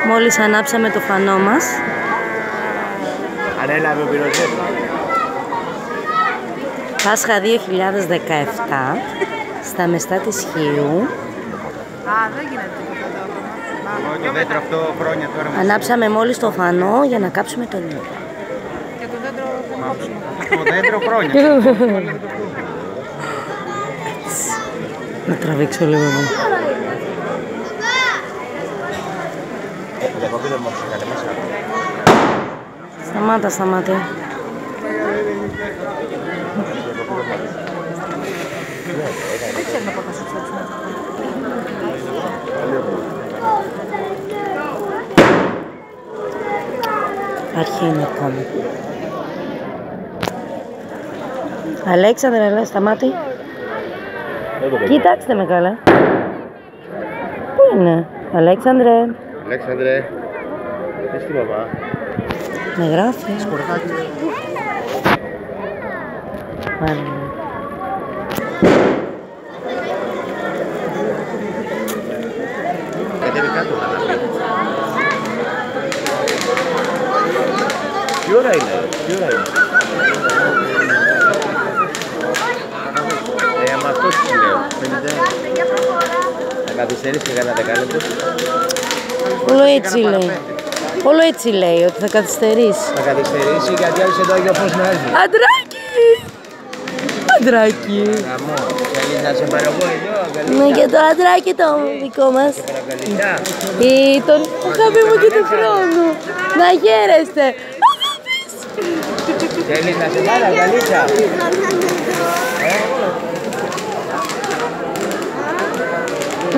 Μόλις ανάψαμε το φανό μας. Ανέλαβε ο πυροσβέστης. Πάσχα 2017 στα μεστά της Χίου. Δεν γίνεται τίποτα. Το δέντρο αυτό χρόνια τώρα. Ανάψαμε μόλις το φανό για να κάψουμε τον ήλιο. Και το δέντρο που κόψουμε. Το δέντρο χρόνια. Να τραβήξω λίγο μου. Σταμάτα, σταμάτα. Δεν ξέρουμε πότε θα σου ψάξουμε. Αρχή είναι ακόμη. Αλέξανδρε, έλα, σταμάτη. Κοιτάξτε με καλά. Πού είναι, Αλέξανδρε. Αλέξανδρε, πες τη μαμά. Με γράφει. Σκορδάκι. Βάλε. Κατέβει κάτω να πει. Τι ώρα είναι, τι ώρα είναι. Με αυτό τι λέω. Θα καθυστερήσει και κανένα δεκάλεπτο. Όλο έτσι λέει. Όλο έτσι λέει ότι θα καθυστερήσει. Θα καθυστερήσει γιατί άρχισε το Άγιο Φως να έρθει. Αντράκι! Αντράκι! Γαμό, θέλεις να σε παραγώ εδώ, αγκαλίτσα. Ναι, και το αντράκι το δικό μας. Αγκαλίτσα. Ή τον αγάπη μου και του χρόνου. Να χαίρεστε. Αγάπης! Θέλεις να σε πάρω, αγκαλίτσα.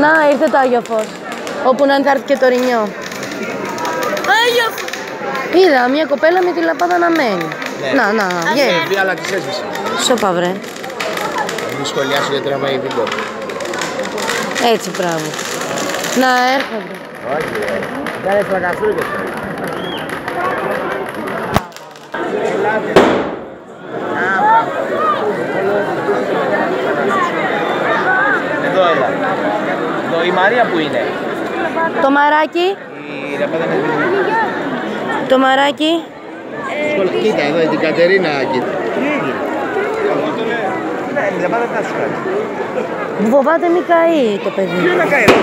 Να, ήρθε το Άγιο Φως. Όπου να θα έρθει και το Ρινιό. Άγιο Φως! Είδα μια κοπέλα με τη λαπάδα να μένει. Ναι. Να, βγαίνει. Αλλά τις έσβησε. Σώπα βρε. Μην σχολιάσω γιατί τραβάει βίντεο. Έτσι πράγμα. Να έρχονται. Όχι, κάνε φωναφρούτες. Εδώ έλα. Εδώ η Μαρία που είναι. Το μαράκι. Η λαπάδα είναι σβημένη. Το μαράκι. Κοίτα εδώ την Κατερίνα, κοίτα. Τι έγινε. Ναι, η λαπάδα τι να σου κάνει. Φοβάται μη καεί το παιδί. Τι να κάνει.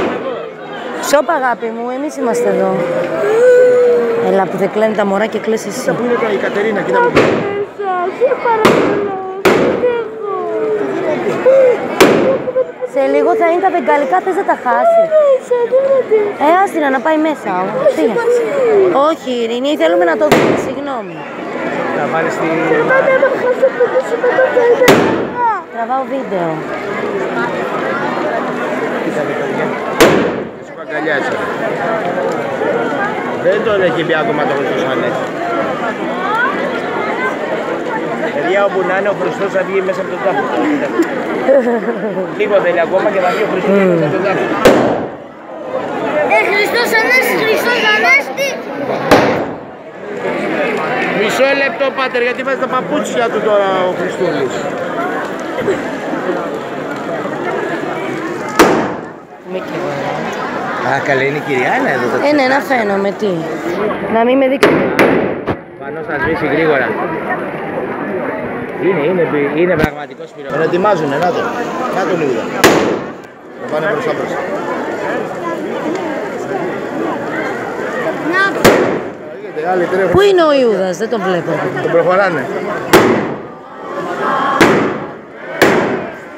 Σώπα αγάπη μου, εμείς είμαστε εδώ. Έλα που δεν κλαίνουν τα μωρά και κλαις εσύ. Κοίτα που είναι η Κατερίνα, κοίτα που είναι. Σε λίγο θα είναι τα βεγγαλικά, θες να τα χάσει. Άστινα να πάει μέσα. Όχι Ειρήνη, θέλουμε να το δούμε, συγγνώμη. Θα βάλεις τη... Τραβάω βίντεο. Κοίτα με παιδιά. Σου παγκαλιάζει. Δεν τον έχει μπει ακόμα το Χριστός αν έχει. Παιδιά, όπου να είναι ο Χριστός θα βγει μέσα από τον τάφο. Λίγο θέλει ακόμα και θα βγει ο Χριστός μέσα από τον τάφο. Χριστός Ανέστη, Χριστός Ανέστη. Μισό λεπτό πάτερ, γιατί βάζει τα παπούτσια του τώρα ο Χριστούλης. Α, καλά είναι η κυρία Άννα εδώ. Ναι, να φαίνομαι, τι. Να μην με δείξει. Πάνω θα σβήσει γρήγορα. Είναι πραγματικός πυροβολός. Τον ετοιμάζουνε, να το. Να τον λίγο. Θα πάνε μπροστά μπροστά. Πού είναι ο Ιούδας, δεν τον βλέπω. Τον προχωράνε.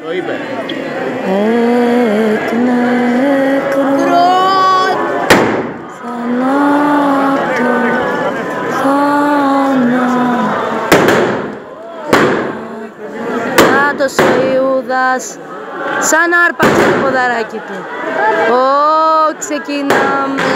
Το είπε. Εκ νεκρό θανάτου Νάτος ο Ιούδας σαν άρπαξε το ποδαράκι του. Ξεκινάμε.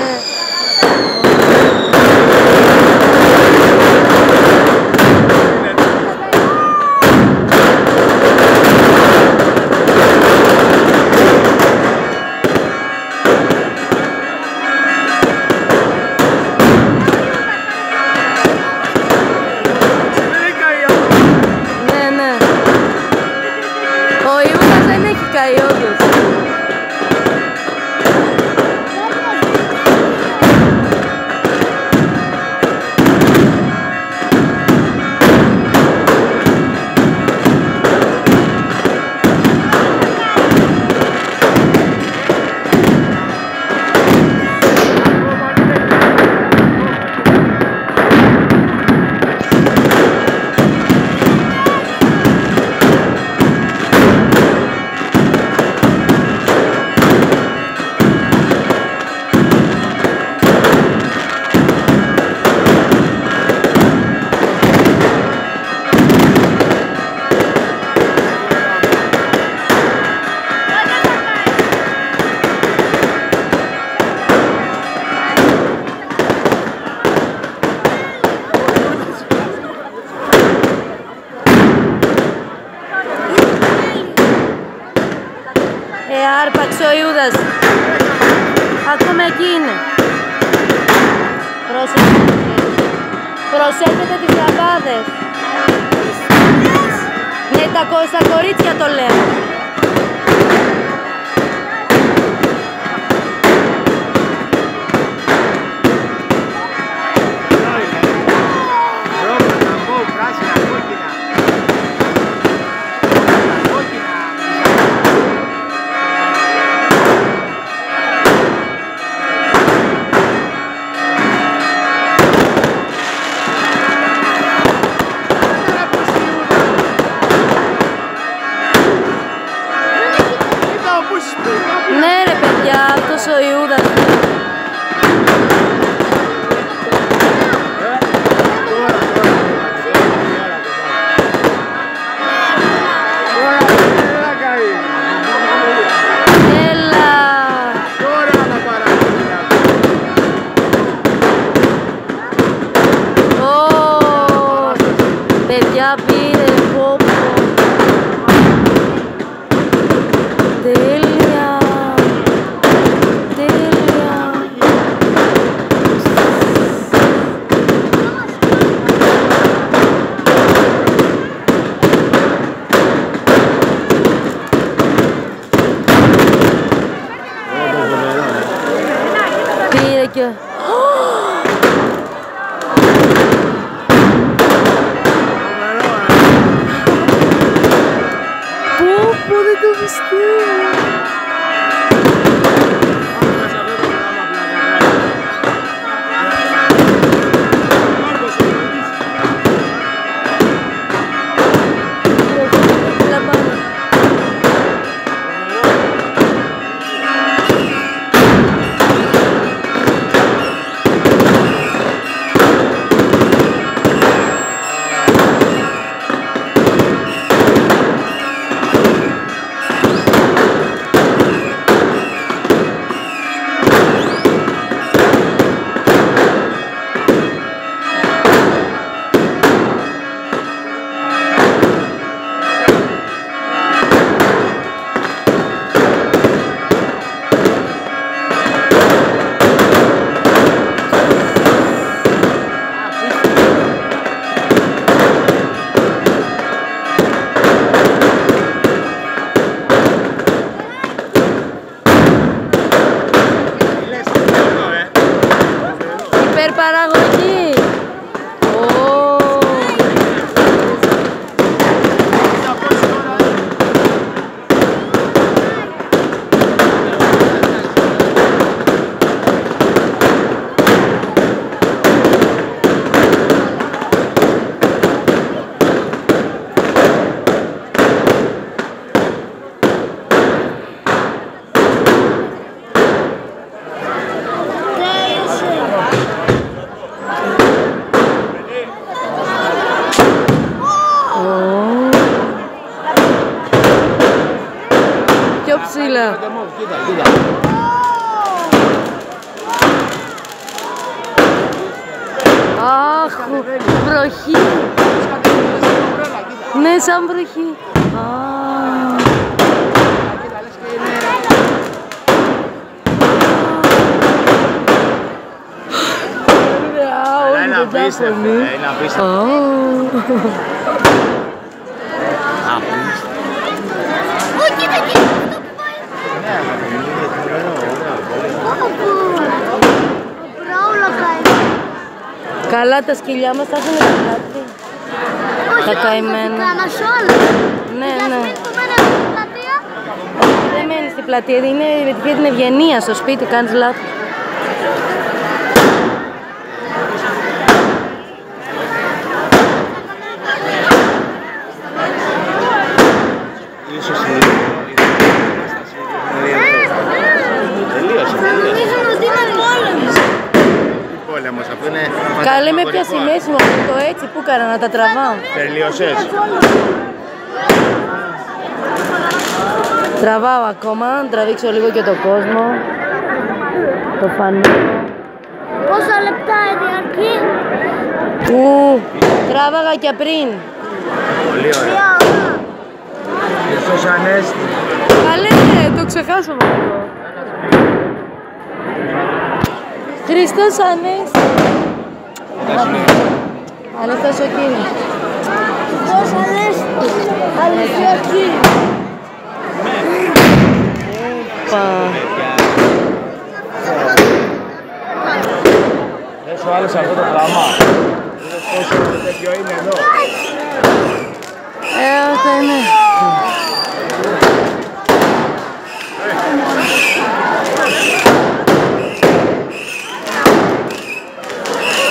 Άρπαξε ο Ιούδας. Ακόμα εκεί είναι. Προσέχετε τις λαμπάδες. Ναι, στα κορίτσια το λέω. Ναι ρε παιδιά, αυτός ο Ιούδας. Έλα. Παιδιά πήρε πόπο. Τέλεια. Πήρε και... Πω, δεν το πιστεύω. Υπερπαραγωγή. Πιο ψηλά. Αχ, βροχή. Ναι, σαν βροχή. Είναι απίστευτο, είναι απίστευτο. Καλά, τα σκυλιά μας θα έχουν κάτι. Τα καημένα. Ναι, ναι. Δεν μένει στην πλατεία, είναι για την ευγενία στο σπίτι, κάνεις λάθος. Καλέ με πια σημαίσιμο το έτσι που έκανα να τα τραβάω. Τελείωσες. Τραβάω ακόμα, να τραβήξω λίγο και το κόσμο. Το φανείο. Πόσα λεπτά διαρκεί? Τράβαγα και πριν. Πολύ ωραία. Ίσως ανέστη. Καλέ, ναι, το ξεχάσαμε αυτό. Χριστός Ανέστη. Αληθώς ο Κύριος. Χριστός Ανέστη. Αλήθεια ο Κύριος. Δεν σου άρεσε αυτό το πράγμα. Είδες πόσο τέτοιο είναι εδώ. Αυτό είναι.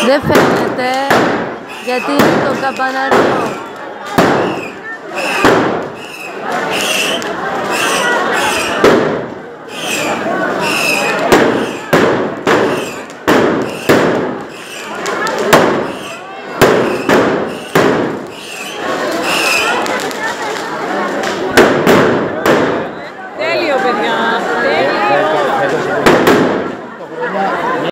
Δεν φαίνεται γιατί είναι το καμπαναριό. Τέλειο, παιδιά. Τέλειο.